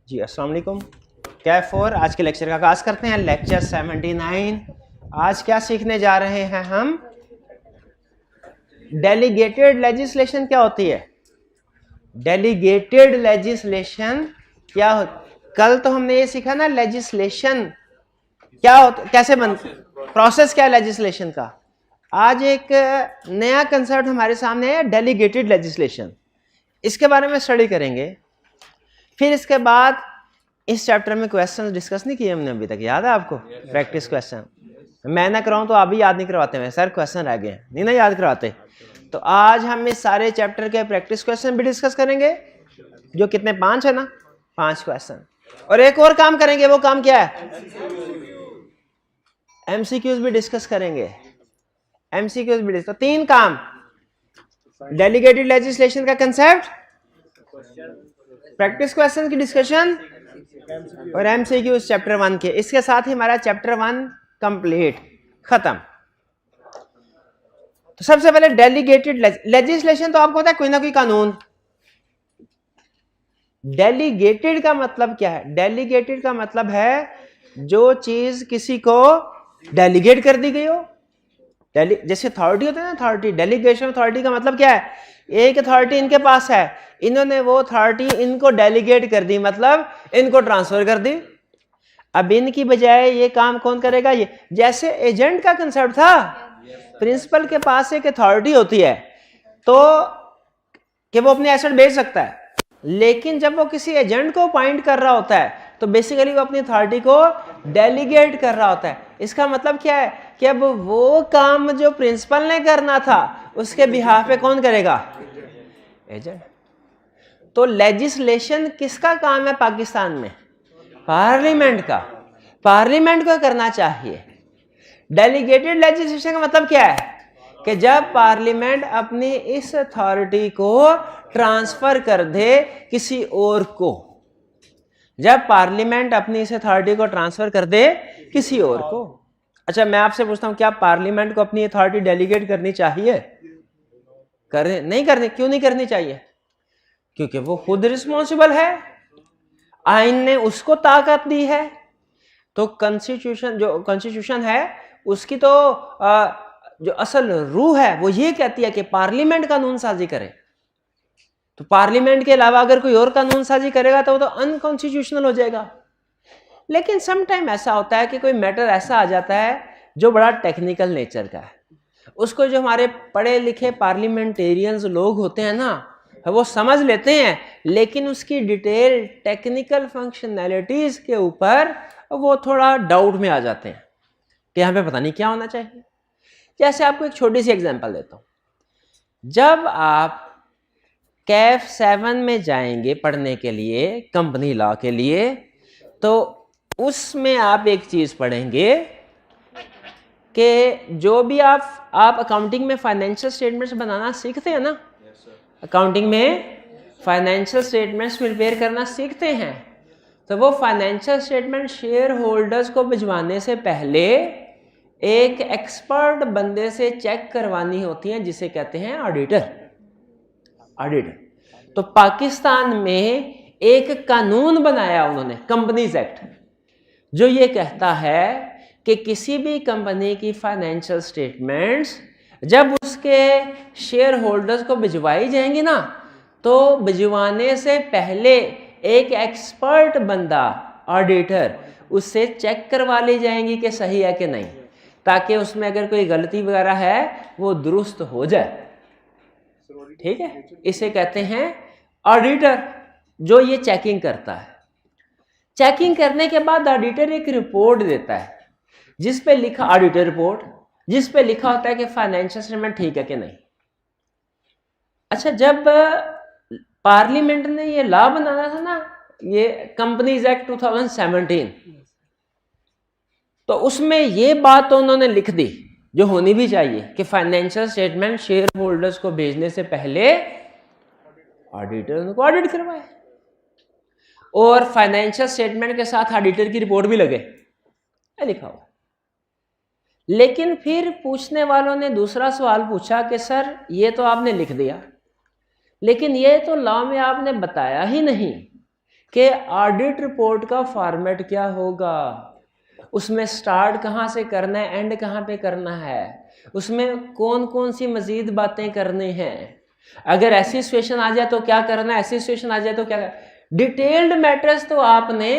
जी अस्सलाम वालेकुम। कैफ और आज के लेक्चर का आगाज़ करते हैं। लेक्चर 79। आज क्या सीखने जा रहे हैं हम? डेलीगेटेड लेजिस्लेशन क्या होती है? डेलीगेटेड लेजिस्लेशन क्या होती? कल तो हमने ये सीखा ना लेजिस्लेशन क्या होता, कैसे बनती, प्रोसेस क्या है लेजिस्लेशन का। आज एक नया कंसेप्ट हमारे सामने है, डेलीगेटेड लेजिस्लेशन। इसके बारे में स्टडी करेंगे। फिर इसके बाद इस चैप्टर में क्वेश्चन डिस्कस नहीं किए हमने अभी तक, याद है आपको? प्रैक्टिस क्वेश्चन मैं ना कराऊं तो आप भी याद नहीं करवाते हैं सर, क्वेश्चन रह गए नहीं ना याद करवाते। तो आज हम इस सारे चैप्टर के प्रैक्टिस क्वेश्चन भी डिस्कस करेंगे, जो कितने 5 है ना, 5 क्वेश्चन। और एक और काम करेंगे, वो काम क्या है? एमसीक्यूज भी डिस्कस करेंगे। एमसीक्यूज भी डिस्कस, तो 3 काम: डेलीगेटेड लेजिस्लेशन का कंसेप्ट, प्रैक्टिस क्वेश्चन की डिस्कशन और एमसीक्यूज चैप्टर 1 के। इसके साथ ही हमारा चैप्टर 1 कंप्लीट, खत्म। तो सबसे पहले डेलीगेटेड लेजिस्लेशन, तो आपको पता है कोई ना कोई कानून। डेलीगेटेड का मतलब क्या है? डेलीगेटेड का मतलब है जो चीज किसी को डेलीगेट कर दी गई हो। जैसे अथॉरिटी होता है ना, अथॉरिटी, डेलीगेशन अथॉरिटी का मतलब क्या है? एक अथॉरिटी इनके पास है, इन्होंने वो अथॉरिटी इनको डेलीगेट कर दी, मतलब इनको ट्रांसफर कर दी। अब इनकी बजाय ये काम कौन करेगा? ये जैसे एजेंट का कंसेप्ट था, प्रिंसिपल के पास एक अथॉरिटी होती है तो कि वो अपने एसेट बेच सकता है, लेकिन जब वो किसी एजेंट को अपॉइंट कर रहा होता है तो बेसिकली वो अपनी अथॉरिटी को डेलीगेट कर रहा होता है। इसका मतलब क्या है कि अब वो काम जो प्रिंसिपल ने करना था उसके बिहाफ पे कौन करेगा? एजेंट। तो लेजिस्लेशन किसका काम है पाकिस्तान में? पार्लियामेंट का। पार्लियामेंट को करना चाहिए। डेलीगेटेड लेजिस्लेशन का मतलब क्या है कि जब पार्लियामेंट अपनी इस अथॉरिटी को ट्रांसफर कर दे किसी और को, जब पार्लियामेंट अपनी इस अथॉरिटी को ट्रांसफर कर दे किसी और को। अच्छा, मैं आपसे पूछता हूं, क्या पार्लियामेंट को अपनी अथॉरिटी डेलीगेट करनी चाहिए? नहीं करनी। क्यों नहीं करनी चाहिए? क्योंकि वो खुद रिस्पॉन्सिबल है, आइन ने उसको ताकत दी है। तो कॉन्स्टिट्यूशन, जो कॉन्स्टिट्यूशन है उसकी तो जो असल रूह है वो ये कहती है कि पार्लियामेंट कानून साजी करे। तो पार्लियामेंट के अलावा अगर कोई और कानून साजी करेगा तो वो तो अनकॉन्स्टिट्यूशनल हो जाएगा। लेकिन सम टाइम ऐसा होता है कि कोई मैटर ऐसा आ जाता है जो बड़ा टेक्निकल नेचर का है, उसको जो हमारे पढ़े लिखे पार्लियामेंटेरियंस लोग होते हैं ना, वो समझ लेते हैं, लेकिन उसकी डिटेल टेक्निकल फंक्शनैलिटीज के ऊपर वो थोड़ा डाउट में आ जाते हैं कि यहाँ पे पता नहीं क्या होना चाहिए। जैसे आपको एक छोटी सी एग्जांपल देता हूँ। जब आप कैफ 7 में जाएंगे पढ़ने के लिए, कंपनी लॉ के लिए, तो उसमें आप एक चीज पढ़ेंगे कि जो भी आप अकाउंटिंग में फाइनेंशियल स्टेटमेंट्स बनाना सीखते हैं ना, अकाउंटिंग में फाइनेंशियल स्टेटमेंट्स प्रिपेयर करना सीखते हैं, तो वो फाइनेंशियल स्टेटमेंट शेयर होल्डर्स को भिजवाने से पहले एक एक्सपर्ट बंदे से चेक करवानी होती है, जिसे कहते हैं ऑडिटर। ऑडिटर। तो पाकिस्तान में एक कानून बनाया उन्होंने, कंपनीज एक्ट, जो ये कहता है कि किसी भी कंपनी की फाइनेंशियल स्टेटमेंट्स जब उसके शेयर होल्डर्स को भिजवाई जाएंगी ना, तो भिजवाने से पहले एक एक्सपर्ट बंदा, ऑडिटर, उससे चेक करवा ली जाएंगी कि सही है कि नहीं, ताकि उसमें अगर कोई गलती वगैरह है वो दुरुस्त हो जाए। ठीक है, इसे कहते हैं ऑडिटर, जो ये चेकिंग करता है। चेकिंग करने के बाद ऑडिटर एक रिपोर्ट देता है जिस पे लिखा, ऑडिटर रिपोर्ट, जिस पे लिखा होता है कि फाइनेंशियल स्टेटमेंट ठीक है कि नहीं। अच्छा, जब पार्लियामेंट ने ये लॉ बनाना था ना, ये कंपनीज एक्ट 2017, तो उसमें ये बात तो उन्होंने लिख दी जो होनी भी चाहिए कि फाइनेंशियल स्टेटमेंट शेयर होल्डर्स को भेजने से पहले ऑडिटर उनको ऑडिट करवाए, और फाइनेंशियल स्टेटमेंट के साथ ऑडिटर की रिपोर्ट भी लगे, लिखा हुआ। लेकिन फिर पूछने वालों ने दूसरा सवाल पूछा कि सर ये तो आपने लिख दिया, लेकिन ये तो लॉ में आपने बताया ही नहीं कि ऑडिट रिपोर्ट का फॉर्मेट क्या होगा, उसमें स्टार्ट कहाँ से करना है, एंड कहाँ पे करना है, उसमें कौन कौन सी मजीद बातें करनी हैं, अगर ऐसी सिचुएशन आ जाए तो क्या करना है, ऐसी सिचुएशन आ जाए तो क्या करना, डिटेल्ड मैटर्स तो आपने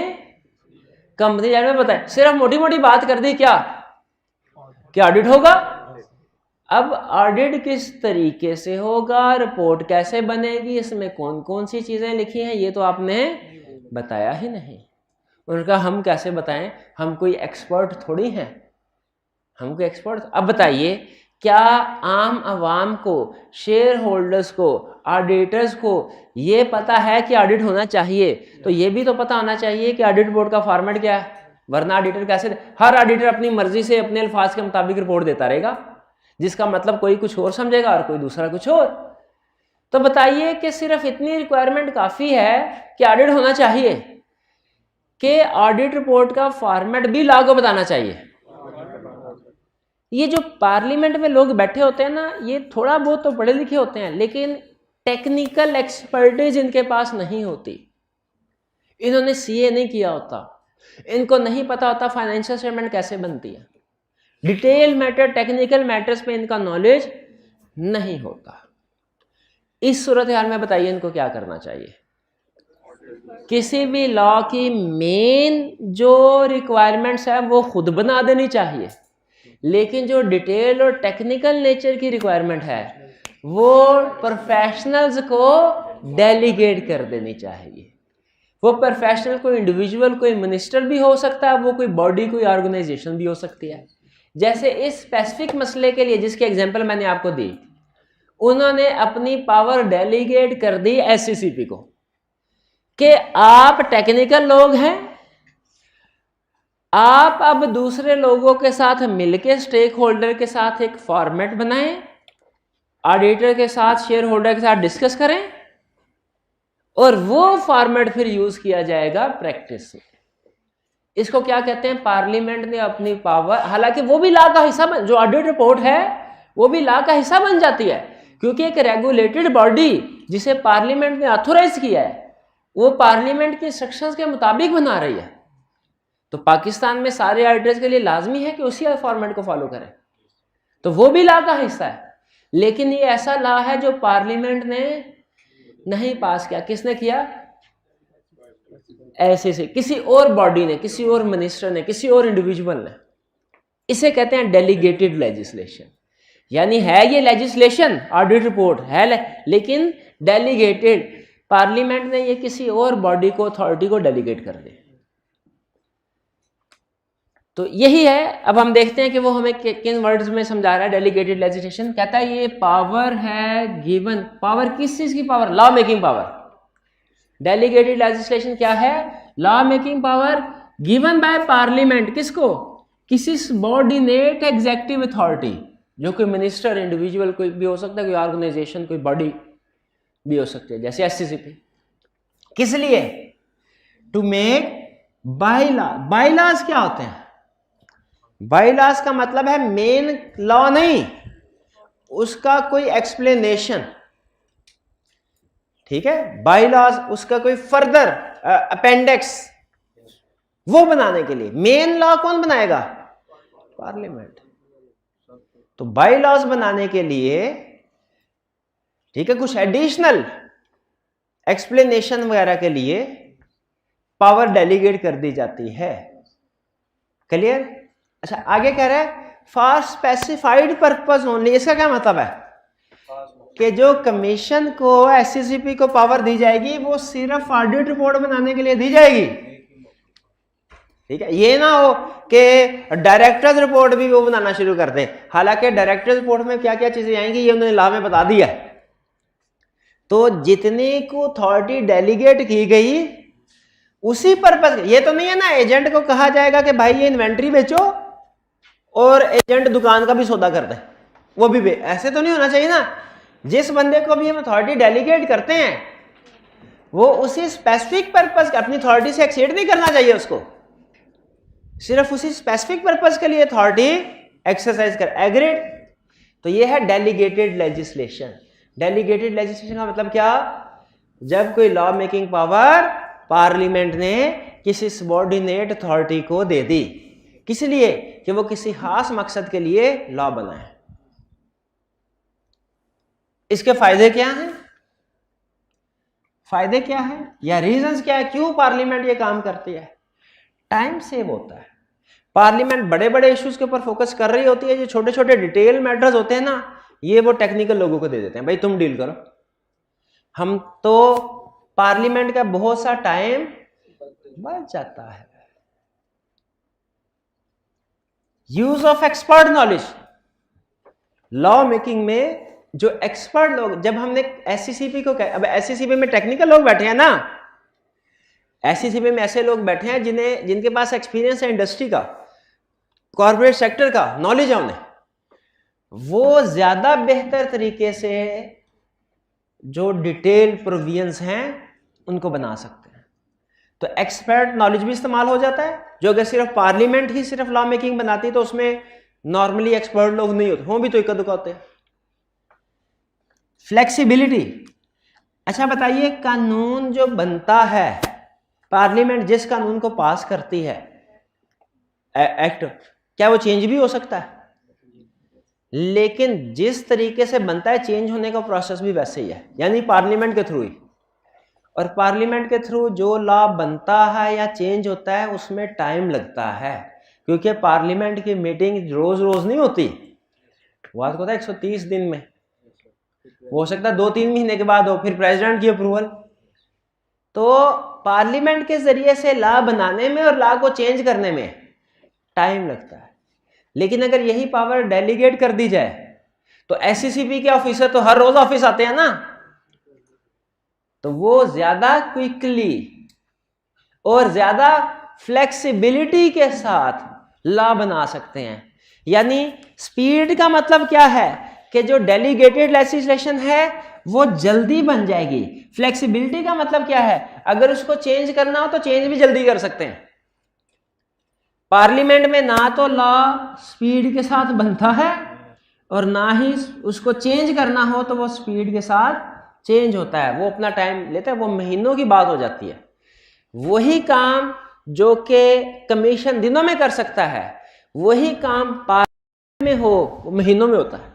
कंपनी में बताया, सिर्फ मोटी मोटी बात कर दी क्या ऑडिट होगा। अब ऑडिट किस तरीके से होगा, रिपोर्ट कैसे बनेगी, इसमें कौन कौन सी चीजें लिखी हैं, ये तो आपने बताया ही नहीं। उनका हम कैसे बताएं, हम कोई एक्सपर्ट थोड़ी हैं, हम कोई एक्सपर्ट। अब बताइए, क्या आम आवाम को, शेयर होल्डर्स को, ऑडिटर्स को ये पता है कि ऑडिट होना चाहिए, तो ये भी तो पता होना चाहिए कि ऑडिट रिपोर्ट का फॉर्मेट क्या है, वरना ऑडिटर कैसे, हर ऑडिटर अपनी मर्जी से अपने अल्फाज के मुताबिक रिपोर्ट देता रहेगा, जिसका मतलब कोई कुछ और समझेगा और कोई दूसरा कुछ और। तो बताइए कि सिर्फ इतनी रिक्वायरमेंट काफी है कि ऑडिट होना चाहिए, कि ऑडिट रिपोर्ट का फॉर्मेट भी लॉ को बताना चाहिए। ये जो पार्लियामेंट में लोग बैठे होते हैं ना, ये थोड़ा बहुत तो पढ़े लिखे होते हैं, लेकिन टेक्निकल एक्सपर्टीज इनके पास नहीं होती, इन्होंने सीए नहीं किया होता, इनको नहीं पता होता फाइनेंशियल स्टेटमेंट कैसे बनती है, डिटेल मैटर, टेक्निकल मैटर्स पे इनका नॉलेज नहीं होता। इस सूरत हाल में बताइए इनको क्या करना चाहिए। किसी भी लॉ की मेन जो रिक्वायरमेंट्स है वो खुद बना देनी चाहिए, लेकिन जो डिटेल और टेक्निकल नेचर की रिक्वायरमेंट है वो प्रोफेशनल्स को डेलीगेट कर देनी चाहिए। वो प्रोफेशनल कोई इंडिविजुअल, कोई मिनिस्टर भी हो सकता है, वो कोई बॉडी, कोई ऑर्गेनाइजेशन भी हो सकती है। जैसे इस स्पेसिफिक मसले के लिए जिसकी एग्जांपल मैंने आपको दी, उन्होंने अपनी पावर डेलीगेट कर दी एससीसीपी को कि आप टेक्निकल लोग हैं, आप अब दूसरे लोगों के साथ मिलकर स्टेक होल्डर के साथ एक फॉर्मेट बनाएं, ऑडिटर के साथ, शेयर होल्डर के साथ डिस्कस करें, और वो फॉर्मेट फिर यूज किया जाएगा प्रैक्टिस से। इसको क्या कहते हैं, पार्लियामेंट ने अपनी पावर, हालांकि वो भी लॉ का हिस्सा बन, जो ऑडिट रिपोर्ट है वो भी लॉ का हिस्सा बन जाती है, क्योंकि एक रेगुलेटेड बॉडी जिसे पार्लियामेंट ने ऑथोराइज किया है वो पार्लियामेंट के इंस्ट्रक्शंस के मुताबिक बना रही है। तो पाकिस्तान में सारे ऑडिटर्स के लिए लाजमी है कि उसी फॉर्मेट को फॉलो करें, तो वो भी लॉ का हिस्सा है। लेकिन ये ऐसा लॉ है जो पार्लियामेंट ने नहीं पास किया, किसने किया, ऐसे से किसी और बॉडी ने, किसी और मिनिस्टर ने, किसी और इंडिविजुअल ने। इसे कहते हैं डेलीगेटेड लेजिस्लेशन, यानी है ये लेजिस्लेशन, ऑडिट रिपोर्ट है, लेकिन डेलीगेटेड, पार्लियामेंट ने ये किसी और बॉडी को, अथॉरिटी को डेलीगेट कर दे। तो यही है। अब हम देखते हैं कि वो हमें किन वर्ड्स में समझा रहा है डेलीगेटेड लेजिस्लेशन। कहता है ये पावर है गिवन, पावर किस चीज की power, law making power. Delegated legislation क्या है, law making power given by parliament, किसको, किसी सबऑर्डिनेट एग्जीक्यूटिव अथॉरिटी, जो कोई मिनिस्टर, इंडिविजुअल कोई भी हो सकता है, कोई ऑर्गेनाइजेशन, कोई बॉडी भी हो सकती है, जैसे एससीसीपी। किस लिए, टू मेक बायलॉ। बायलॉज क्या होते हैं, बायलॉज का मतलब है मेन लॉ नहीं, उसका कोई एक्सप्लेनेशन, ठीक है, बायलॉज उसका कोई फर्दर अपेंडिक्स, वो बनाने के लिए। मेन लॉ कौन बनाएगा, पार्लियामेंट। तो बायलॉज बनाने के लिए, ठीक है, कुछ एडिशनल एक्सप्लेनेशन वगैरह के लिए पावर डेलीगेट कर दी जाती है। क्लियर। अच्छा, आगे कह रहा है फॉर स्पेसिफाइड पर्पस ओनली। इसका क्या मतलब है कि जो कमीशन को, एससीसीपी को पावर दी जाएगी वो सिर्फ ऑडिट रिपोर्ट बनाने के लिए दी जाएगी, ठीक है। ये ना हो कि डायरेक्टर्स रिपोर्ट भी वो बनाना शुरू कर दें, हालांकि डायरेक्टर्स रिपोर्ट में क्या क्या चीजें आएंगी ये उन्होंने लॉ में बता दिया है। तो जितनी को अथॉरिटी डेलीगेट की गई उसी पर्पस, ये तो नहीं है ना एजेंट को कहा जाएगा कि भाई ये इन्वेंट्री बेचो और एजेंट दुकान का भी सौदा कर दे, वो भी ऐसे तो नहीं होना चाहिए ना। जिस बंदे को भी हम अथॉरिटी डेलीगेट करते हैं वो उसी स्पेसिफिक पर्पस, अपनी अथॉरिटी से एक्सीड नहीं करना चाहिए उसको, सिर्फ उसी स्पेसिफिक पर्पस के लिए अथॉरिटी एक्सरसाइज कर। एग्रीड। तो ये है डेलीगेटेड लेजिस्लेशन। डेलीगेटेड लेजिस्लेशन का मतलब क्या, जब कोई लॉ मेकिंग पावर पार्लियामेंट ने किसी सबॉर्डिनेट अथॉरिटी को दे दी, किस लिए? कि वो किसी खास मकसद के लिए लॉ बनाए। इसके फायदे क्या हैं? फायदे क्या है या रीजंस क्या है क्यों पार्लियामेंट ये काम करती है? टाइम सेव होता है। पार्लियामेंट बड़े बड़े इश्यूज के ऊपर फोकस कर रही होती है, जो छोटे छोटे डिटेल मैटर्स होते हैं ना, ये वो टेक्निकल लोगों को दे देते हैं, भाई तुम डील करो। हम तो पार्लियामेंट का बहुत सा टाइम बच जाता है। Use of expert knowledge, law making में जो एक्सपर्ट लोग, जब हमने एससीसीपी को अब एससीसीपी में टेक्निकल लोग बैठे हैं ना, एससीसीपी में ऐसे लोग बैठे हैं जिनके पास एक्सपीरियंस है इंडस्ट्री का, कॉर्पोरेट सेक्टर का नॉलेज है उन्हें, वो ज्यादा बेहतर तरीके से जो डिटेल प्रोविजंस हैं उनको बना सकते हैं। तो एक्सपर्ट नॉलेज भी इस्तेमाल हो जाता है, जो अगर सिर्फ पार्लियामेंट ही सिर्फ लॉ मेकिंग बनाती तो उसमें नॉर्मली एक्सपर्ट लोग नहीं होते, हों भी तो इक्का दुक्का होते हैं। फ्लेक्सिबिलिटी, अच्छा बताइए, कानून जो बनता है, पार्लियामेंट जिस कानून को पास करती है एक्ट, क्या वो चेंज भी हो सकता है? लेकिन जिस तरीके से बनता है चेंज होने का प्रोसेस भी वैसे ही है, यानी पार्लियामेंट के थ्रू ही। और पार्लियामेंट के थ्रू जो लॉ बनता है या चेंज होता है उसमें टाइम लगता है, क्योंकि पार्लियामेंट की मीटिंग रोज रोज नहीं होती, वो होता है 130 दिन में, हो सकता है 2-3 महीने के बाद हो, फिर प्रेसिडेंट की अप्रूवल। तो पार्लियामेंट के जरिए से लॉ बनाने में और लॉ को चेंज करने में टाइम लगता है। लेकिन अगर यही पावर डेलीगेट कर दी जाए तो एससीसीपी के ऑफिसर तो हर रोज ऑफिस आते हैं ना, तो वो ज्यादा क्विकली और ज्यादा फ्लेक्सिबिलिटी के साथ लॉ बना सकते हैं। यानी स्पीड का मतलब क्या है कि जो डेलीगेटेड लेजिस्लेशन है वो जल्दी बन जाएगी। फ्लेक्सिबिलिटी का मतलब क्या है, अगर उसको चेंज करना हो तो चेंज भी जल्दी कर सकते हैं। पार्लियामेंट में ना तो लॉ स्पीड के साथ बनता है और ना ही उसको चेंज करना हो तो वो स्पीड के साथ चेंज होता है, वो अपना टाइम लेता है, वो महीनों की बात हो जाती है। वही काम जो कि कमीशन दिनों में कर सकता है, वही काम पार्लियामेंट में हो वो महीनों में होता है।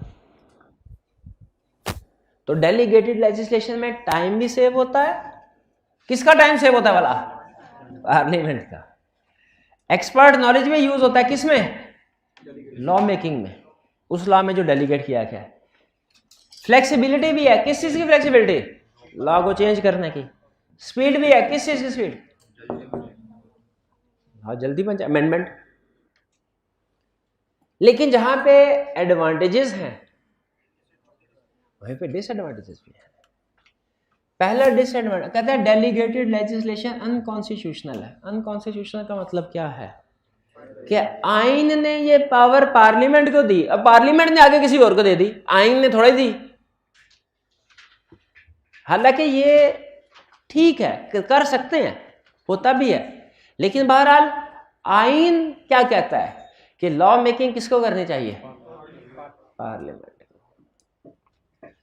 तो डेलीगेटेड लेजिस्लेशन में टाइम भी सेव होता है। किसका टाइम सेव होता है वाला? पार्लियामेंट का। एक्सपर्ट नॉलेज में यूज होता है, किसमें? लॉ मेकिंग में, उस लॉ में जो डेलीगेट किया गया है। फ्लेक्सिबिलिटी भी है, किस चीज की फ्लेक्सिबिलिटी? लॉ को चेंज करने की। स्पीड भी है, किस चीज की स्पीड? हाँ, जल्दी बन जाए, अमेंडमेंट। लेकिन जहां पे एडवांटेजेस हैं वहीं पे डिसएडवांटेजेस भी है। पहला डिसएडवांटेज कहते हैं डेलीगेटेड लेजिस्लेशन अनकॉन्स्टिट्यूशनल है। अनकॉन्स्टिट्यूशनल का मतलब क्या है कि आइन ने ये पावर पार्लियामेंट को दी, अब पार्लियामेंट ने आगे किसी और को दे दी, आइन ने थोड़ी दी। हालांकि ये ठीक है, कर सकते हैं, होता भी है, लेकिन बहरहाल आइन क्या कहता है कि लॉ मेकिंग किसको करनी चाहिए? पार्लियामेंट।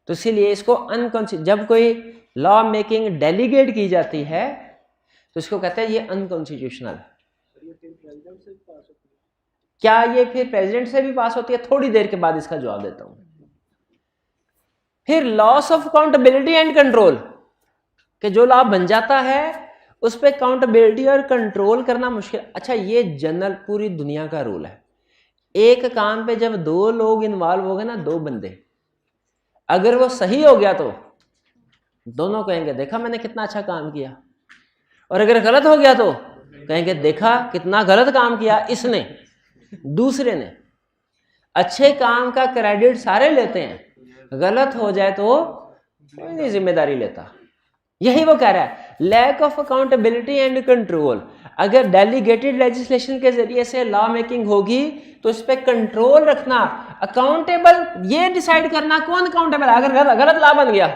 तो इसीलिए इसको जब कोई लॉ मेकिंग डेलीगेट की जाती है तो इसको कहते हैं ये अनकॉन्स्टिट्यूशनल। क्या ये फिर प्रेसिडेंट से भी पास होती है? थोड़ी देर के बाद इसका जवाब देता हूं। फिर loss of accountability and control, कि जो लॉ बन जाता है उस पर अकाउंटेबिलिटी और कंट्रोल करना मुश्किल। अच्छा, ये जनरल पूरी दुनिया का रूल है। एक काम पे जब 2 लोग इन्वॉल्व हो गए ना, 2 बंदे, अगर वो सही हो गया तो दोनों कहेंगे देखा मैंने कितना अच्छा काम किया, और अगर गलत हो गया तो कहेंगे देखा कितना गलत काम किया इसने, दूसरे ने। अच्छे काम का क्रेडिट सारे लेते हैं, गलत हो जाए तो कोई नहीं जिम्मेदारी लेता। यही वो कह रहा है, lack of accountability and control. अगर डेलीगेटेड लेजिस्लेशन के जरिए से लॉ मेकिंग होगी तो इस पे कंट्रोल रखना, अकाउंटेबल, ये डिसाइड करना कौन अकाउंटेबल है। अगर गलत लॉ बन गया,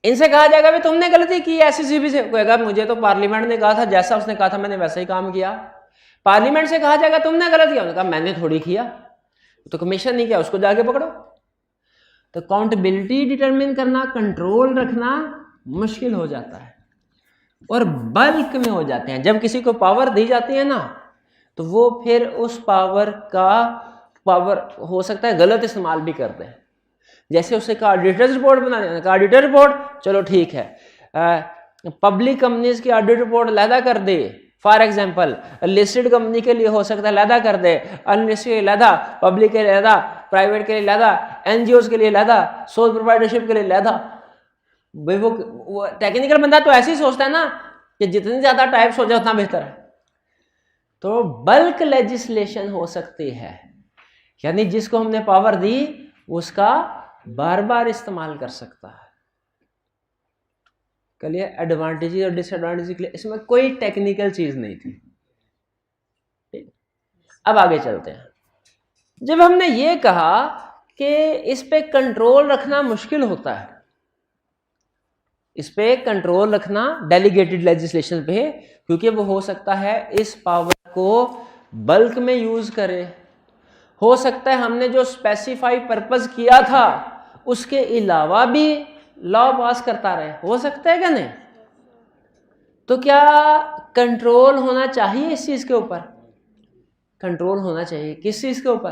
इनसे कहा जाएगा भी तुमने गलती की, एससीसीपी से कहेगा मुझे तो पार्लियामेंट ने कहा था, जैसा उसने कहा था मैंने वैसा ही काम किया। पार्लियामेंट से कहा जाएगा तुमने गलत किया, उन्होंने कहा मैंने थोड़ी किया, तो कमीशन नहीं किया, उसको जाके पकड़ो। तो अकाउंटेबिलिटी डिटरमिन करना, कंट्रोल रखना मुश्किल हो जाता है। और बल्क में हो जाते हैं। जब किसी को पावर दी जाती है ना, तो वो फिर उस पावर हो सकता है गलत इस्तेमाल भी करते हैं। जैसे उसे कहा ऑडिटर्स रिपोर्ट बनाने, कहा ऑडिटर रिपोर्ट, चलो ठीक है, पब्लिक कंपनीज की ऑडिट रिपोर्ट लैदा कर दे। फॉर एग्जांपल लिस्टेड कंपनी के लिए हो सकता है लैदा कर दे, अनलिस्टेड के लिए लैदा, पब्लिक के लिए लैदा, प्राइवेट के लिए लैदा, एनजीओज के लिए लैदा, सोल प्रोप्राइटरशिप के लिए लैदा। भाई वो टेक्निकल बंदा तो ऐसे ही सोचता है ना कि जितनी ज्यादा टाइप्स हो जाए उतना बेहतर है। तो बल्क लेजिस्लेशन हो सकती है, यानी जिसको हमने पावर दी उसका बार बार इस्तेमाल कर सकता है। कलिए एडवांटेज और डिसएडवांटेज के लिए इसमें कोई टेक्निकल चीज नहीं थी। अब आगे चलते हैं। जब हमने ये कहा कि इस पे कंट्रोल रखना मुश्किल होता है, इस पे कंट्रोल रखना डेलीगेटेड लेजिस्लेशन पे, क्योंकि वो हो सकता है इस पावर को बल्क में यूज करे, हो सकता है हमने जो स्पेसिफाई पर्पस किया था उसके अलावा भी लॉ पास करता रहे, हो सकता है क्या नहीं? तो क्या कंट्रोल होना चाहिए इस चीज के ऊपर? कंट्रोल होना चाहिए किस चीज के ऊपर?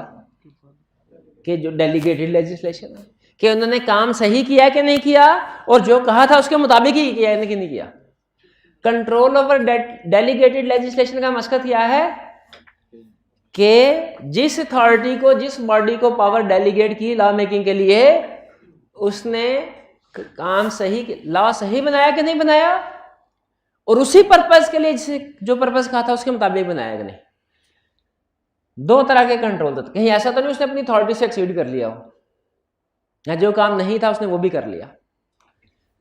कि जो डेलीगेटेड लेजिस्लेशन है, कि उन्होंने काम सही किया कि नहीं किया, और जो कहा था उसके मुताबिक ही किया कि नहीं किया। कंट्रोल ओवर डेलीगेटेड लेजिस्लेशन का मकसद क्या है? कि जिस अथॉरिटी को, जिस बॉडी को पावर डेलीगेट की लॉ मेकिंग के लिए, उसने काम सही, लॉ सही बनाया कि नहीं बनाया, और उसी पर्पस के लिए जिसे जो पर्पस कहा था उसके मुताबिक बनाया कि नहीं। दो तरह के कंट्रोल थे। कहीं ऐसा तो नहीं उसने अपनी अथॉरिटी से एक्सीड कर लिया हो, या जो काम नहीं था उसने वो भी कर लिया।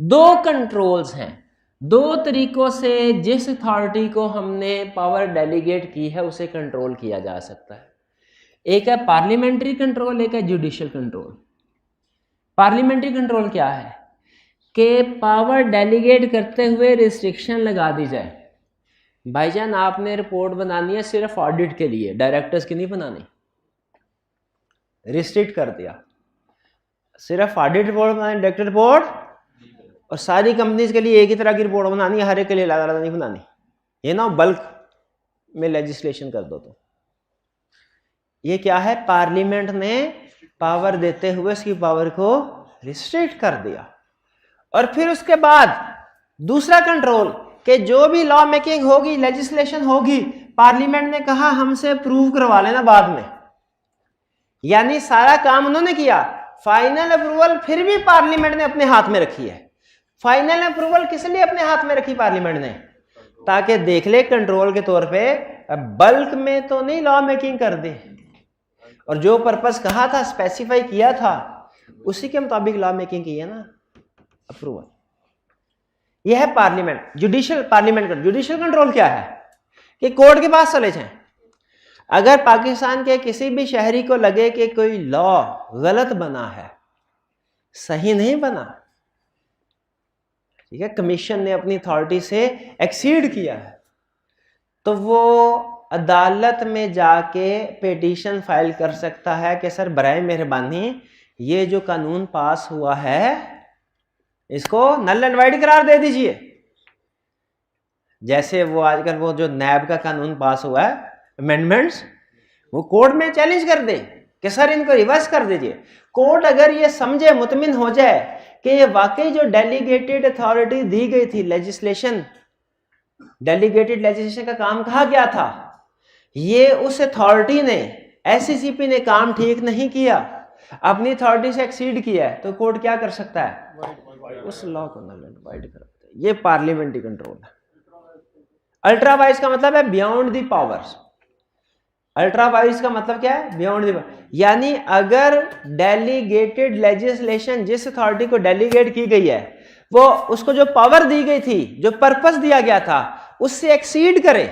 दो कंट्रोल्स हैं, दो तरीकों से जिस अथॉरिटी को हमने पावर डेलीगेट की है उसे कंट्रोल किया जा सकता है। एक है पार्लियामेंट्री कंट्रोल, एक है जुडिशियल कंट्रोल। पार्लियामेंट्री कंट्रोल क्या है? कि पावर डेलीगेट करते हुए रिस्ट्रिक्शन लगा दी जाए। भाईजान आपने रिपोर्ट बनानी है सिर्फ ऑडिट के लिए, डायरेक्टर्स की नहीं बनानी, रिस्ट्रिक्ट कर दिया, सिर्फ ऑडिट रिपोर्ट बनानी, डायरेक्टर रिपोर्ट, और सारी कंपनीज के लिए एक ही तरह की रिपोर्ट बनानी है, हर एक के लिए अलग अलग नहीं बनानी। ये ना बल्क में लेजिस्लेशन कर दो। तो ये क्या है? पार्लियामेंट ने पावर देते हुए उसकी पावर को रिस्ट्रिक्ट कर दिया। और फिर उसके बाद दूसरा कंट्रोल, कि जो भी लॉ मेकिंग होगी, लेजिस्लेशन होगी, पार्लियामेंट ने कहा हमसे अप्रूव करवा लेना बाद में, यानी सारा काम उन्होंने किया, फाइनल अप्रूवल फिर भी पार्लियामेंट ने अपने हाथ में रखी है। फाइनल अप्रूवल किस लिए अपने हाथ में रखी पार्लियामेंट ने? ताकि देख ले कंट्रोल के तौर पे बल्क में तो नहीं लॉ मेकिंग कर दे, और जो पर्पस कहा था, स्पेसिफाई किया था, उसी के मुताबिक लॉ मेकिंग की है ना, अप्रूवल। यह है पार्लियामेंट। जुडिशियल कंट्रोल क्या है? कि कोर्ट के पास चले जाएं। अगर पाकिस्तान के किसी भी शहरी को लगे कि कोई लॉ गलत बना है, सही नहीं बना, ठीक है, कमीशन ने अपनी अथॉरिटी से एक्सीड किया है, तो वो अदालत में जाके पिटीशन फाइल कर सकता है कि सर बराए मेहरबानी ये जो कानून पास हुआ है इसको नल एंड वाइड करार दे दीजिए। जैसे वो आजकल वो जो नैब का कानून पास हुआ है, अमेंडमेंट्स, वो कोर्ट में चैलेंज कर दे कि सर इनको रिवर्स कर दीजिए। कोर्ट अगर ये समझे, मुतमिन हो जाए कि ये वाकई जो डेलीगेटेड अथॉरिटी दी गई थी, लेजिस्लेशन, डेलीगेटेड लेजिस्लेशन का काम कहा गया था, ये उस अथॉरिटी ने, एससीसीपी ने काम ठीक नहीं किया, अपनी अथॉरिटी से एक्सीड किया है, तो कोर्ट क्या कर सकता है? उस लॉ को नल एंड वाइड कर सकता है। ये पार्लियामेंट्री कंट्रोल है। अल्ट्रा वाइज का मतलब है beyond the powers. Ultra wise का मतलब क्या है? बियॉन्ड द, यानी अगर डेलीगेटेड लेजिस्लेशन जिस अथॉरिटी को डेलीगेट की गई है, वो उसको जो पावर दी गई थी, जो पर्पस दिया गया था, उससे एक्सीड करे,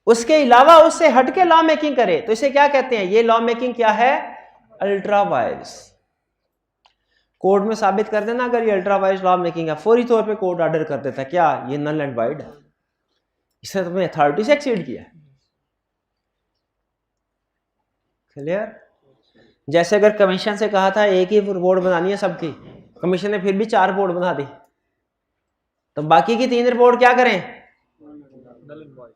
उसके अलावा उससे हटके लॉ मेकिंग करे, तो इसे क्या कहते हैं? ये लॉ मेकिंग क्या है? Ultra wise. कोर्ट में साबित कर देना अगर ये अल्ट्रा वाइज लॉ मेकिंग है, फौरी तौर पे कोर्ट ऑर्डर कर देता है क्या ये नल एंड वाइड है, इसने तुमने अथॉरिटी से एक्सीड किया। क्लियर? जैसे अगर कमीशन से कहा था एक ही रिपोर्ट बनानी है सबकी, कमीशन ने फिर भी 4 रिपोर्ट बना दी, तो बाकी की 3 रिपोर्ट क्या करें,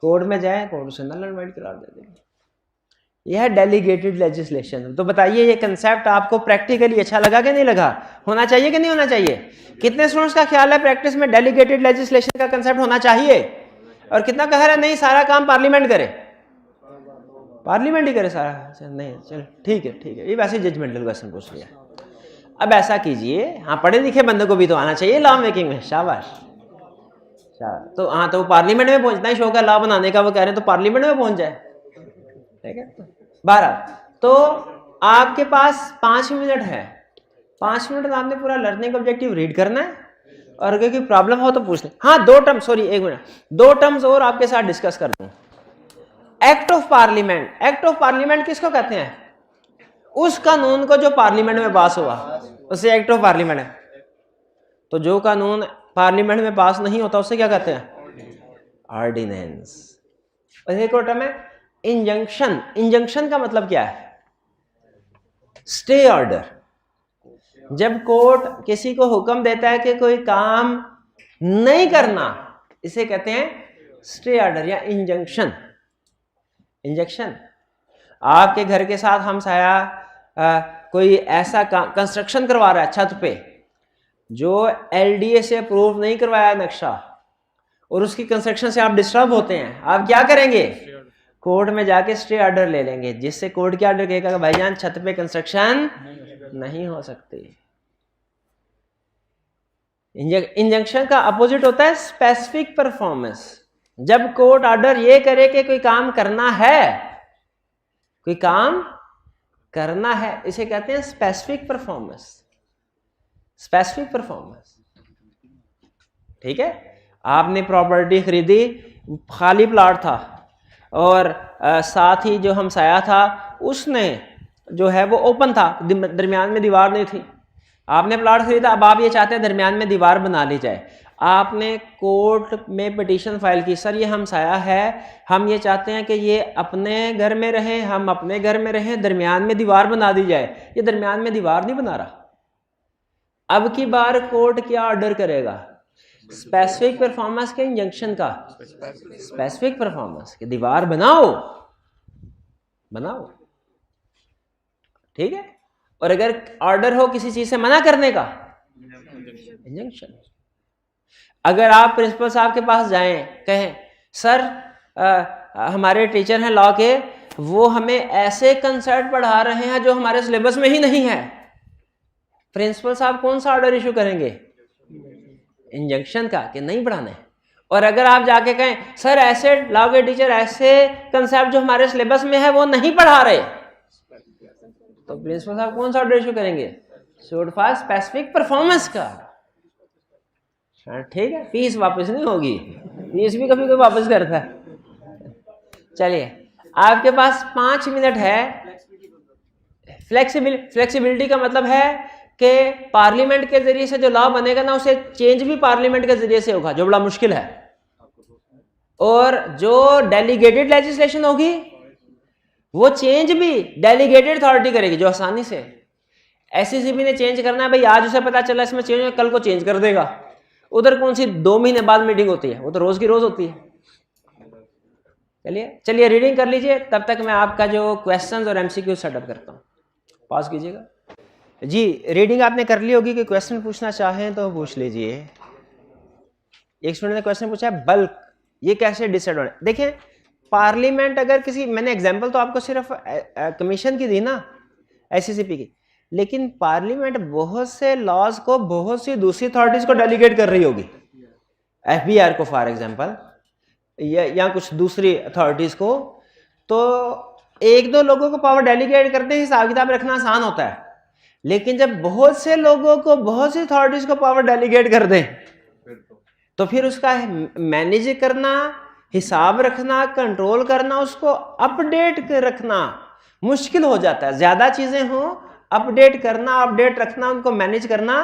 कोर्ट में जाएं, कोर्ट से नल एंड वाइड करार दे दें। यह है डेलीगेटेड लेजिस्लेशन। तो बताइए ये कंसेप्ट आपको प्रैक्टिकली अच्छा लगा कि नहीं लगा, होना चाहिए कि नहीं होना चाहिए? कितने स्टूडेंट्स का ख्याल है प्रैक्टिस में डेलीगेटेड लेजिस्लेशन का कंसेप्ट होना चाहिए, और कितना कह रहा है नहीं सारा काम पार्लियामेंट करे, पार्लियामेंट ही करे सारा? नहीं, चलो ठीक है, ये वैसे जजमेंटल क्वेश्चन पूछ लिया। अब ऐसा कीजिए, हाँ पढ़े लिखे बंदे को भी तो आना चाहिए लॉ मेकिंग में, शाबाश। तो हाँ, तो पार्लियामेंट में पहुंचना ही शौक है लॉ बनाने का, वो कह रहे हैं तो पार्लियामेंट में पहुंच जाए, ठीक है। 12 तो आपके पास 5 मिनट है, 5 मिनट में आपने पूरा लर्निंग ऑब्जेक्टिव रीड करना है, और अगर कोई प्रॉब्लम हो तो पूछ लें। हाँ 2 टर्म, सॉरी 1 मिनट, 2 टर्म्स और आपके साथ डिस्कस कर दूं। Act of parliament, act of parliament किसको कहते हैं? उस कानून को जो पार्लियामेंट में पास हुआ उसे एक्ट ऑफ पार्लियामेंट है। तो जो कानून पार्लियामेंट में पास नहीं होता उसे क्या कहते हैं? ऑर्डिनेंस। और एक और टर्म है इंजंक्शन। इंजंक्शन का मतलब क्या है? Stay order. जब कोर्ट किसी को हुक्म देता है कि कोई काम नहीं करना, इसे कहते हैं स्टे ऑर्डर या इंजंक्शन। इंजंक्शन। आपके घर के साथ हम साया कोई ऐसा कंस्ट्रक्शन करवा रहा है छत पे जो एलडीए से अप्रूव नहीं करवाया नक्शा, और उसकी कंस्ट्रक्शन से आप डिस्टर्ब होते हैं, आप क्या करेंगे? कोर्ट में जाके स्टे ऑर्डर ले लेंगे, जिससे कोर्ट क्या ऑर्डर कहेगा, भाईजान छत पे कंस्ट्रक्शन नहीं हो सकती। इंजंक्शन का अपोजिट होता है स्पेसिफिक परफॉर्मेंस। जब कोर्ट ऑर्डर ये करे कि कोई काम करना है, कोई काम करना है, इसे कहते हैं स्पेसिफिक परफॉर्मेंस। स्पेसिफिक परफॉर्मेंस, ठीक है। आपने प्रॉपर्टी खरीदी, खाली प्लाट था, और साथ ही जो हमसाया था उसने जो है वो ओपन था, दरमियान में दीवार नहीं थी। आपने प्लाट खरीदा, अब आप ये चाहते हैं दरमियान में दीवार बना ली जाए। आपने कोर्ट में पिटीशन फाइल की, सर ये हमसाया है, हम ये चाहते हैं कि ये अपने घर में रहें, हम अपने घर में रहें, दरमियान में दीवार बना दी जाए। ये दरमियान में दीवार नहीं बना रहा। अब की बार कोर्ट क्या ऑर्डर करेगा? स्पेसिफिक परफॉर्मेंस के इंजंक्शन का स्पेसिफिक परफॉर्मेंस कि दीवार बनाओ, बनाओ, ठीक है। और अगर ऑर्डर हो किसी चीज से मना करने का, इंजंक्शन। अगर आप प्रिंसिपल साहब के पास जाएं, कहें सर हमारे टीचर हैं लॉ के, वो हमें ऐसे कंसेप्ट पढ़ा रहे हैं जो हमारे सिलेबस में ही नहीं है, प्रिंसिपल साहब कौन सा ऑर्डर इशू करेंगे? इंजंक्शन का कि नहीं पढ़ाना है। और अगर आप जाके कहें सर ऐसे लॉ के टीचर ऐसे कंसेप्ट जो हमारे सिलेबस में है वो नहीं पढ़ा रहे, तो प्रिंसिपल साहब कौन सा ऑर्डर इशू करेंगे? सूट फॉर स्पेसिफिक परफॉर्मेंस का, ठीक है। फीस वापस नहीं होगी, फीस भी कभी कोई वापस करता है। चलिए आपके पास 5 मिनट है। फ्लेक्सिबिलिटी का मतलब है कि पार्लियामेंट के जरिए से जो लॉ बनेगा ना, उसे चेंज भी पार्लियामेंट के जरिए से होगा, जो बड़ा मुश्किल है। और जो डेलीगेटेड लेजिस्लेशन होगी वो चेंज भी डेलीगेटेड अथॉरिटी करेगी, जो आसानी से। एससीसीबी ने चेंज करना है भाई, आज उसे पता चला इसमें चेंज, कल को चेंज कर देगा। उधर कौन सी 2 महीने बाद मीटिंग होती है, वो तो रोज की रोज होती है। चलिए रीडिंग कर लीजिए, तब तक मैं आपका जो क्वेश्चंस और एमसीक्यू सेटअप करता हूँ। पॉज कीजिएगा जी। रीडिंग आपने कर ली होगी, कि क्वेश्चन पूछना चाहें तो पूछ लीजिए। एक स्टूडेंट ने क्वेश्चन पूछा है बल्क, ये कैसे डिसाइड होना है? देखिए पार्लियामेंट अगर किसी, मैंने एग्जांपल तो आपको सिर्फ कमीशन की दी ना, एससीसीपी की, लेकिन पार्लियामेंट बहुत से लॉज को बहुत सी दूसरी अथॉरिटीज को डेलीगेट कर रही होगी, एफबीआर को फॉर एग्जांपल, या कुछ दूसरी अथॉरिटीज को। तो 1-2 लोगों को पावर डेलीगेट करते ही हिसाब किताब रखना आसान होता है, लेकिन जब बहुत से लोगों को बहुत सी अथॉरिटीज को पावर डेलीगेट कर दें तो फिर उसका मैनेज करना, हिसाब रखना, कंट्रोल करना, उसको अपडेट रखना मुश्किल हो जाता है। ज्यादा चीजें हो, अपडेट करना, अपडेट रखना, उनको मैनेज करना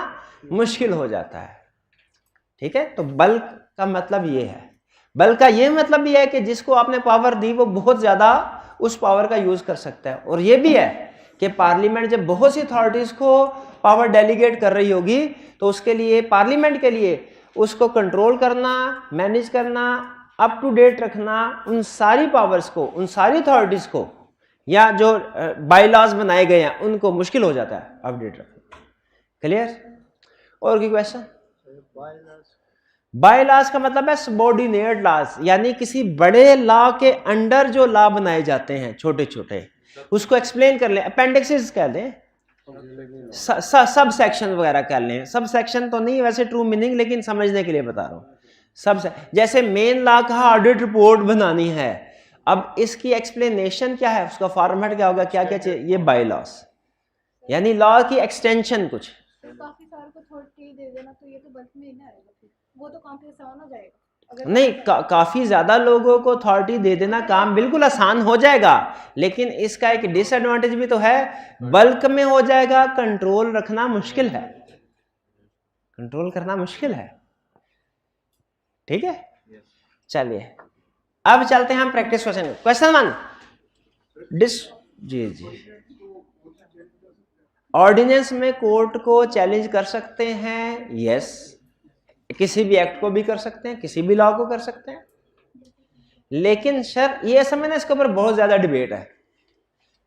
मुश्किल हो जाता है, ठीक है। तो बल्क का मतलब ये है, बल्क का ये मतलब भी है कि जिसको आपने पावर दी वो बहुत ज्यादा उस पावर का यूज कर सकता है। और ये भी है कि पार्लियामेंट जब बहुत सी अथॉरिटीज को पावर डेलीगेट कर रही होगी तो उसके लिए, पार्लियामेंट के लिए उसको कंट्रोल करना, मैनेज करना, अप टू डेट रखना, उन सारी पावर्स को, उन सारी अथॉरिटीज को, या जो बाय लॉज बनाए गए हैं उनको मुश्किल हो जाता है अपडेट रखना। क्लियर? और कोई क्वेश्चन? बाय लॉज का मतलब है सबऑर्डिनेट लॉज, यानी किसी बड़े लॉ के अंडर जो लॉ बनाए जाते हैं छोटे छोटे, उसको एक्सप्लेन कर लें, अपेंडिक्सेस कह दें, सब सेक्शन वगैरह कह लें। सब सेक्शन तो नहीं वैसे ट्रू मीनिंग, लेकिन समझने के लिए बता रहा हूं। सब जैसे मेन लॉ का ऑडिट रिपोर्ट बनानी है, अब इसकी एक्सप्लेनेशन क्या है, उसका फॉर्मेट क्या होगा, क्या क्या चाहिए, ये बाय लॉस, यानी लॉ की एक्सटेंशन कुछ। काफी सारे को अथॉरिटी दे देना तो ये तो बल्क में ही ना आएगा, फिर वो तो काम फिर आसान हो जाएगा। नहीं, काफी ज्यादा लोगों को अथॉरिटी दे देना काम बिल्कुल आसान हो जाएगा, लेकिन इसका एक डिसएडवांटेज भी तो है, बल्क में हो जाएगा, कंट्रोल रखना मुश्किल है, कंट्रोल करना मुश्किल है। ठीक है, चलिए अब चलते हैं हम प्रैक्टिस क्वेश्चन। क्वेश्चन 1, जी ऑर्डिनेंस में कोर्ट को चैलेंज कर सकते हैं? यस, किसी भी एक्ट को भी कर सकते हैं, किसी भी लॉ को कर सकते हैं, लेकिन सर ये समझना इसके ऊपर बहुत ज्यादा डिबेट है।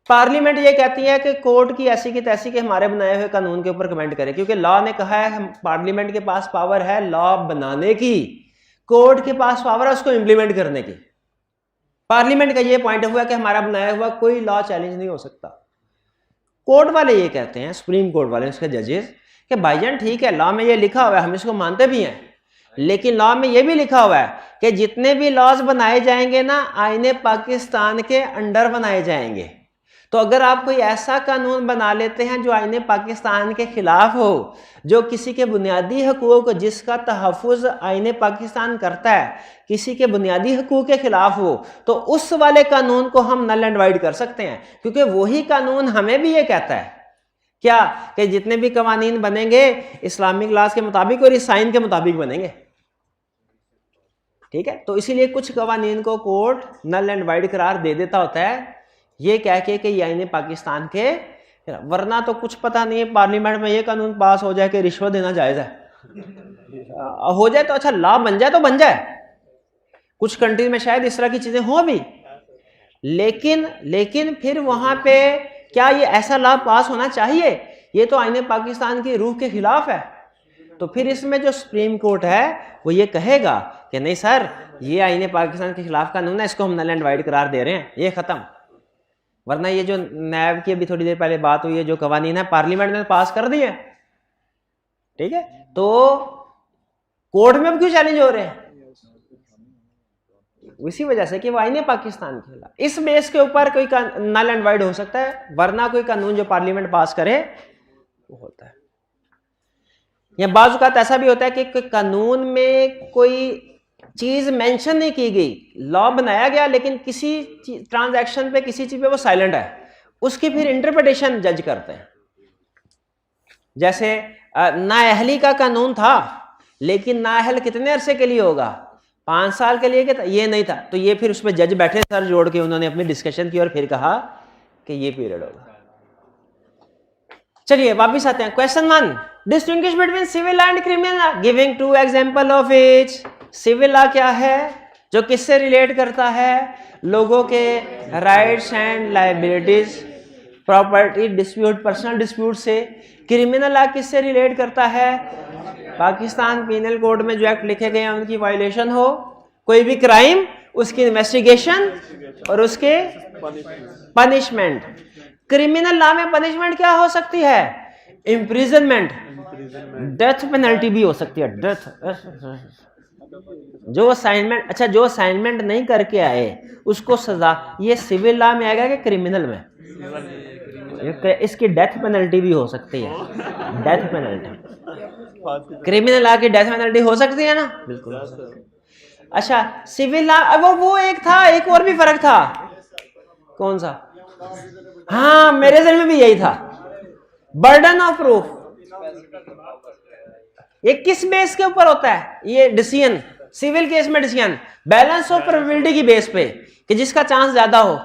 पार्लियामेंट ये कहती है कि कोर्ट की ऐसी की तैसी के हमारे बनाए हुए कानून के ऊपर कमेंट करें, क्योंकि लॉ ने कहा है पार्लियामेंट के पास पावर है लॉ बनाने की, कोर्ट के पास पावर है उसको इंप्लीमेंट करने की। पार्लियामेंट का ये पॉइंट हुआ कि हमारा बनाया हुआ कोई लॉ चैलेंज नहीं हो सकता। कोर्ट वाले ये कहते हैं, सुप्रीम कोर्ट वाले, उसके जजेस, कि भाईजान ठीक है लॉ में ये लिखा हुआ है, हम इसको मानते भी हैं, लेकिन लॉ में ये भी लिखा हुआ है कि जितने भी लॉज बनाए जाएंगे ना आईने पाकिस्तान के अंडर बनाए जाएंगे। तो अगर आप कोई ऐसा कानून बना लेते हैं जो आईने पाकिस्तान के खिलाफ हो, जो किसी के बुनियादी हकूक जिसका तहफ़्फ़ुज़ आईने पाकिस्तान करता है किसी के बुनियादी हकूक के खिलाफ हो, तो उस वाले कानून को हम नल एंड वाइड कर सकते हैं, क्योंकि वही कानून हमें भी ये कहता है क्या कि जितने भी कवानीन बनेंगे इस्लामिक लॉज के मुताबिक और इस साइन के मुताबिक बनेंगे। ठीक है, तो इसीलिए कुछ कवानीन को कोर्ट नल एंड वाइड करार दे देता होता है, ये कह के कि ये आईने पाकिस्तान के, वरना तो कुछ पता नहीं है पार्लियामेंट में ये कानून पास हो जाए कि रिश्वत देना जायज है, हो जाए तो अच्छा, लॉ बन जाए तो बन जाए, कुछ कंट्री में शायद इस तरह की चीजें हो भी, लेकिन फिर वहां पे क्या ये ऐसा लॉ पास होना चाहिए? ये तो आईने पाकिस्तान की रूह के खिलाफ है। तो फिर इसमें जो सुप्रीम कोर्ट है वो ये कहेगा कि नहीं सर ये आईने पाकिस्तान के खिलाफ कानून है, इसको हम नल एंड वाइड करार दे रहे हैं, ये खत्म। वरना ये जो नैब की अभी थोड़ी देर पहले बात हुई है, जो कवानीन है पार्लियामेंट ने पास कर दिए, ठीक है, तो कोर्ट में अब क्यों चैलेंज हो रहे हैं? इसी वजह से कि वो आईने पाकिस्तान के खिलाफ, इस बेस के ऊपर कोई नल एंड वाइड हो सकता है, वरना कोई कानून जो पार्लियामेंट पास करे वो होता है। या बाज़ औक़ात ऐसा भी होता है कि कानून में कोई चीज मेंशन नहीं की गई, लॉ बनाया गया लेकिन किसी ट्रांजैक्शन पे किसी चीज पे वो साइलेंट है, उसकी फिर इंटरप्रिटेशन जज करते हैं। जैसे नाअहली का कानून था, लेकिन नाअहल कितने अरसे के लिए होगा, 5 साल के लिए, ये नहीं था, तो ये फिर उस पर जज बैठे सर जोड़ के, उन्होंने अपनी डिस्कशन की और फिर कहा कि ये पीरियड होगा। चलिए वापिस आते हैं। Question 1, distinguish between civil and criminal, giving 2 example of each. Civil law क्या है? जो किससे रिलेट करता है? लोगों के rights and liabilities, property dispute, personal dispute से। क्रिमिनल लॉ किससे रिलेट करता है? पाकिस्तान पीनल कोड में जो एक्ट लिखे गए हैं उनकी वायलेशन हो, कोई भी क्राइम, उसकी इन्वेस्टिगेशन और उसके पनिशमेंट। क्रिमिनल लॉ में पनिशमेंट क्या हो सकती है? इम्प्रिजनमेंट, डेथ पेनल्टी भी हो सकती है, डेथ। जो असाइनमेंट, अच्छा जो असाइनमेंट नहीं करके आए उसको सजा, ये सिविल लॉ में आएगा कि क्रिमिनल में? इसकी डेथ पेनल्टी भी हो सकती है, डेथ पेनल्टी। क्रिमिनल लॉ की डेथ पेनल्टी हो सकती है ना? बिल्कुल। अच्छा सिविल लॉ, वो एक था, एक और भी फर्क था, कौन सा? हाँ मेरे ज़हन में भी यही था, बर्डन ऑफ प्रूफ। ये किस बेस के ऊपर होता है? ये डिसीजन, सिविल केस में डिसीजन बैलेंस ऑफ प्रोबेबिलिटी की बेस पे कि जिसका चांस ज्यादा हो,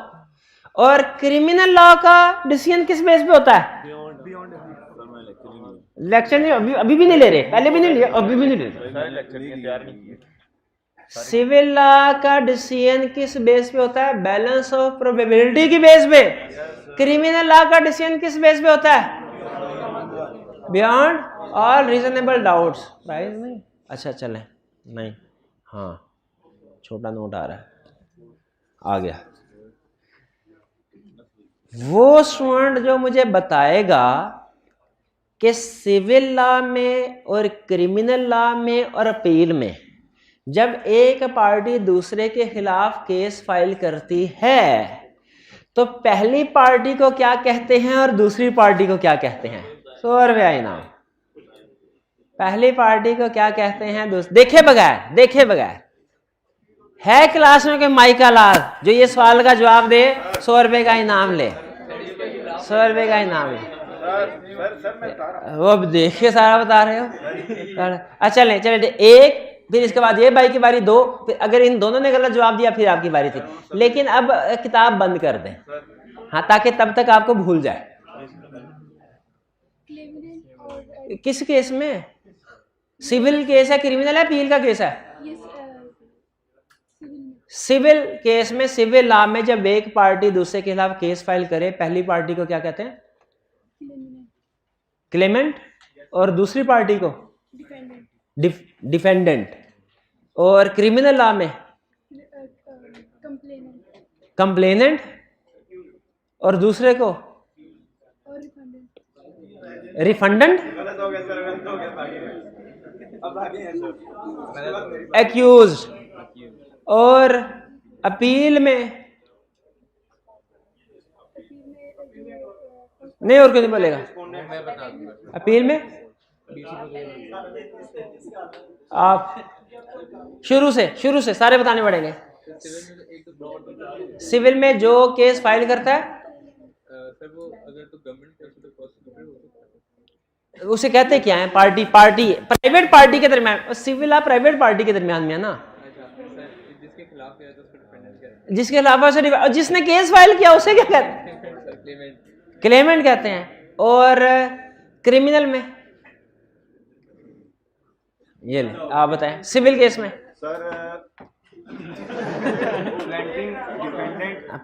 और क्रिमिनल लॉ का डिसीजन किस बेस पे होता है? लेक्चर नहीं, अभी भी नहीं ले रहे, पहले भी नहीं लिया, अभी भी नहीं ले रहे। सिविल लॉ का डिसीजन किस बेस पे होता है? बैलेंस ऑफ प्रोबेबिलिटी की बेस पे। क्रिमिनल लॉ का डिसीजन किस बेस पे होता है? Beyond all reasonable doubts. Right नहीं? अच्छा चलें, नहीं, हाँ छोटा नोट आ रहा है, आ गया। वो स्टूडेंट जो मुझे बताएगा कि सिविल लॉ में और क्रिमिनल लॉ में और अपील में जब एक पार्टी दूसरे के खिलाफ केस फाइल करती है तो पहली पार्टी को क्या कहते हैं और दूसरी पार्टी को क्या कहते हैं? 100 रुपया इनाम। पहली पार्टी को क्या कहते हैं? देखे बगैर है क्लास में कोई माइका लाल जो ये सवाल का जवाब दे, 100 रुपए का इनाम ले, 100 रुपए का इनाम ले। वो अब देखिए सारा बता रहे हो। अच्छा चले एक, फिर इसके बाद ये भाई की बारी, 2, फिर अगर इन दोनों ने गलत जवाब दिया फिर आपकी बारी थी। लेकिन अब किताब बंद कर दें, हाँ, ताकि तब तक आपको भूल जाए। किस केस में? सिविल केस है, क्रिमिनल है, अपील का केस है? सिविल केस में, सिविल लॉ में जब एक पार्टी दूसरे के खिलाफ केस फाइल करे, पहली पार्टी को क्या कहते हैं? क्लेमेंट। और दूसरी पार्टी को डिफेंडेंट। और क्रिमिनल लॉ में कंप्लेनेंट। और दूसरे को रिफंडेंट। एक्यूज। और अपील में नहीं, और क्यों नहीं बोलेगा? अपील में आप शुरू से सारे बताने पड़ेंगे। सिविल में जो केस फाइल करता है उसे कहते क्या है? पार्टी प्राइवेट पार्टी के दरमियान। सिविल आप प्राइवेट पार्टी के दरमियान में है ना, जिसके खिलाफ है, और जिसने केस फाइल किया उसे क्या कहते हैं? क्लेमेंट कहते हैं। और क्रिमिनल में ये ले, आप बताएं सिविल केस में।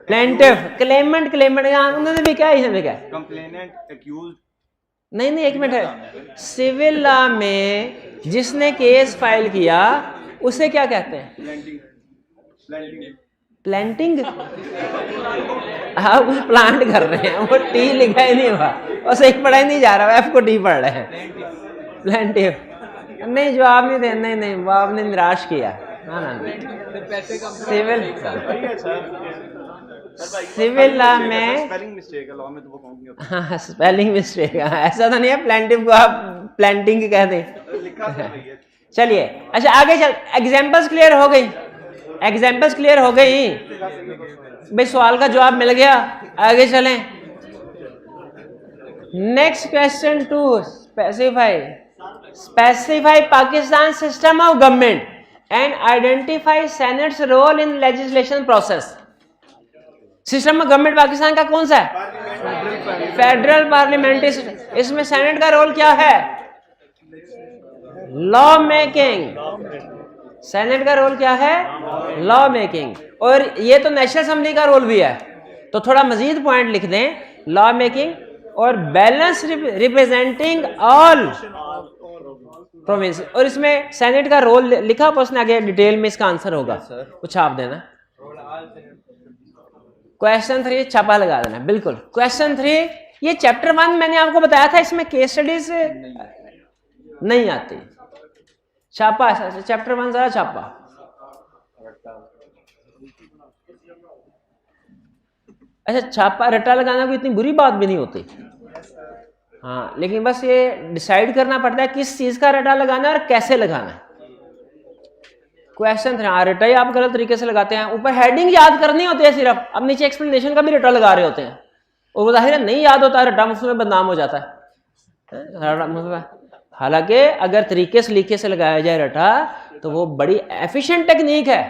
प्लेंटिफ, क्लेमेंट, उन्होंने भी क्या, इसने भी क्या? Complainant, accused. नहीं, एक मिनट है। सिविल लॉ में जिसने केस फाइल किया उसे क्या कहते हैं? प्लांटिंग। आप प्लांट कर रहे हैं, वो टी लिखा ही नहीं हुआ, और सही पढ़ा ही नहीं जा रहा, एफ को टी पढ़ रहे हैं। प्लांटिव नहीं, जवाब नहीं दे, नहीं वो आपने निराश किया। ना सिविल लॉ में स्पेलिंग मिस्टेक है, लॉ में तो वो काउंट नहीं होता। हाँ, स्पेलिंग मिस्टेक, ऐसा तो नहीं है प्लांटिव को आप प्लांटिंग कह दें। चलिए अच्छा आगे चल। एग्जांपल्स क्लियर हो गई? एग्जांपल्स क्लियर हो गई भाई, सवाल का जवाब मिल गया। आगे चलें। Next question 2, specify Pakistan system of government and identify senate's role in legislation process. System of government Pakistan का कौन सा है? Federal parliamentary system. इसमें सेनेट का रोल क्या है? Law making. सेनेट का रोल क्या है? Law making. और ये तो नेशनल असेंबली का रोल भी है, तो थोड़ा मजीद पॉइंट लिख दें, लॉ मेकिंग और बैलेंस रिप्रेजेंटिंग ऑल प्रोविंस। और इसमें सेनेट का रोल लिखा, पर उसने आगे डिटेल में इसका आंसर होगा, वो छाप देना। क्वेश्चन 3 छापा लगा देना, बिल्कुल। क्वेश्चन 3, ये चैप्टर 1 मैंने आपको बताया था, इसमें केस स्टडीज नहीं आती। छापा चैप्टर 1 जरा छापा। अच्छा, छापा रट्टा लगाना कोई इतनी बुरी बात भी नहीं होती, हाँ, लेकिन बस ये डिसाइड करना पड़ता है किस चीज का रट्टा लगाना है और कैसे लगाना है। क्वेश्चन 3, रट्टा ही आप गलत तरीके से लगाते हैं। ऊपर हेडिंग याद करनी होती है सिर्फ, अब नीचे एक्सप्लेनेशन का भी रट्टा लगा रहे होते हैं, और वो जाहिर है नहीं याद होता, रट्टा मुफ्त में बदनाम हो जाता है। हालांकि अगर तरीके से लीके से लगाया जाए रट्टा तो वो बड़ी एफिशिएंट टेक्निक है,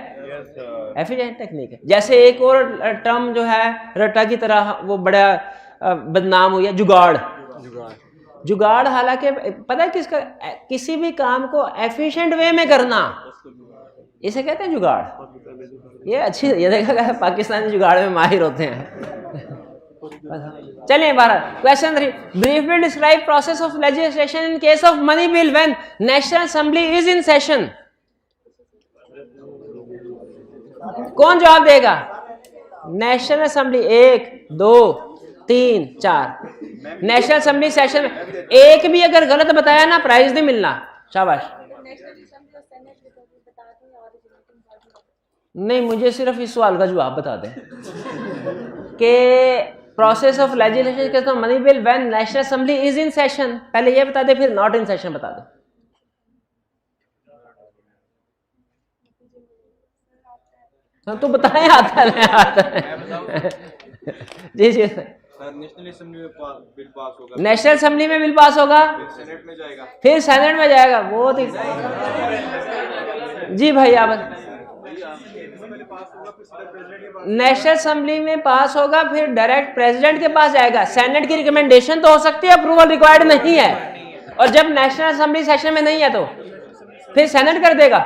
एफिशिएंट टेक्निक है। जैसे एक और टर्म जो है रट्टा की तरह वो बड़ा बदनाम हुई है, जुगाड़। जुगाड़ हालांकि पता है किसका, किसी भी काम को एफिशिएंट वे में करना, इसे कहते हैं जुगाड़। ये अच्छी, ये देखा गया पाकिस्तानी जुगाड़ में माहिर होते हैं। चलिए 12 question 3, briefly describe process of legislation in case of money bill when national assembly is in session. कौन जवाब देगा? National assembly 1 2 3 4, national assembly session में एक भी अगर गलत बताया ना प्राइज नहीं मिलना। शाबाश। नहीं, मुझे सिर्फ इस सवाल का जवाब बता दें कि प्रोसेस ऑफ लेजिस्लेशन के money bill when national assembly is in session, पहले ये बता दे, फिर नॉट इन सेशन बता दे। हाँ तो बताएं, आता है। जी जी सर। नेशनल असेंबली में बिल पास होगा, नेशनल असेंबली में बिल पास होगा, सेनेट में जाएगा, फिर सेनेट में जाएगा। वो जी भाई आप, नेशनल असेंबली में पास होगा फिर डायरेक्ट प्रेसिडेंट के पास जाएगा। सेनेट की रिकमेंडेशन तो हो सकती है, अप्रूवल रिक्वायर्ड नहीं है। और जब नेशनल असेंबली सेशन में नहीं है तो फिर सेनेट कर देगा,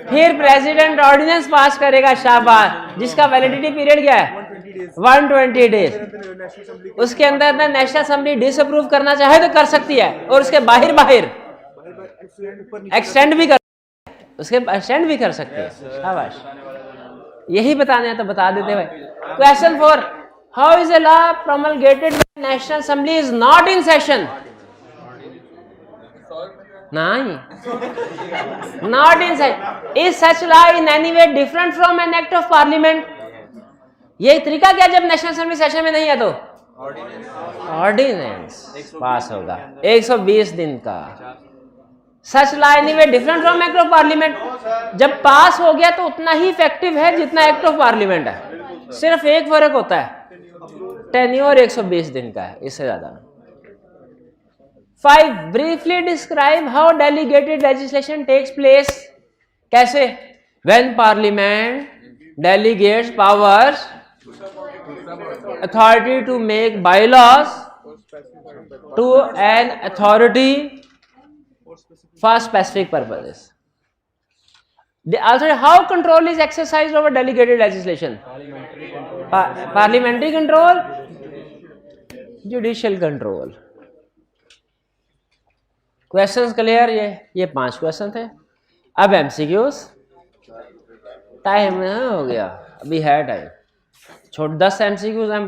फिर प्रेसिडेंट ऑर्डिनेंस पास करेगा। शाबाश। जिसका वैलिडिटी पीरियड क्या है? 120 डेज। उसके अंदर ना नेशनल असेंबली डिसअप्रूव करना चाहे तो कर सकती है, और उसके बाहर एक्सटेंड भी कर, उसके एक्सटेंड भी कर सकते हैं। शाबाश। यही बताने हैं तो बता देते भाई। Question 4, how is a law promulgated when national assembly is not in session? नहीं, not in session. Is such law in any way different from an act of parliament? ये तरीका क्या जब नेशनल असेंबली सेशन में नहीं है तो? Ordinance पास होगा 120 दिन का। Such law anyway different from act of parliament, जब पास हो गया तो उतना ही इफेक्टिव है जितना एक्ट ऑफ पार्लियामेंट है, सिर्फ एक फर्क होता है, टेन्योर 120 दिन का है, इससे ज्यादा। 5, briefly describe how delegated legislation takes place. कैसे? When parliament delegates powers authority to make bylaws to an authority for specific purposes. Also, how control is exercised over delegated legislation? Parliamentary control, judicial control. Questions clear? ये 5 question थे। अब MCQs। Time हो गया, अभी है time. छोड़ 10 MCQs हैं,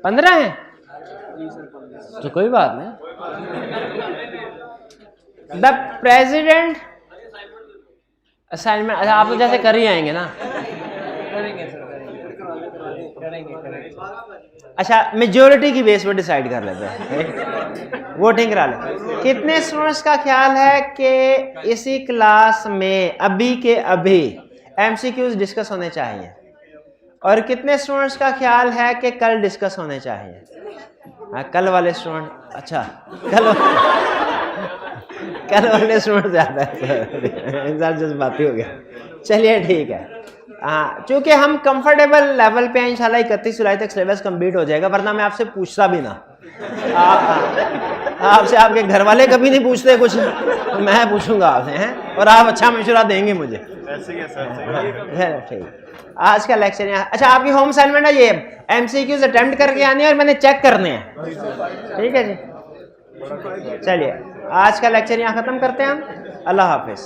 15 हैं तो कोई बात नहीं। द प्रेसिडेंट असाइनमेंट, अच्छा आप तो जैसे कर ही आएंगे ना। अच्छा, मेजोरिटी की बेस पर डिसाइड कर लेते हैं, वोटिंग करा ले। कितने स्टूडेंट्स का ख्याल है कि इसी क्लास में अभी के अभी MCQs डिस्कस होने चाहिए? और कितने स्टूडेंट्स का ख्याल है कि कल डिस्कस होने चाहिए? हाँ, कल वाले स्टूडेंट, अच्छा कल वाले स्टूडेंट ज्यादा है, जज्बाती हो गया। चलिए ठीक है। हाँ, चूंकि हम कंफर्टेबल लेवल पे हैं, इंशाल्लाह 31 जुलाई तक सिलेबस कंप्लीट हो जाएगा, वरना मैं आपसे पूछता भी ना। आपसे आपके घर वाले कभी नहीं पूछते कुछ, मैं पूछूंगा आपसे, हैं, और आप अच्छा मशवरा देंगे मुझे। ठीक, आज का लेक्चर यहाँ। अच्छा, आपकी होम असाइनमेंट है ये, MCQs अटेम्प्ट करके आने हैं और मैंने चेक करने हैं, ठीक है जी। चलिए आज का लेक्चर यहाँ खत्म करते हैं हम। अल्लाह हाफिज।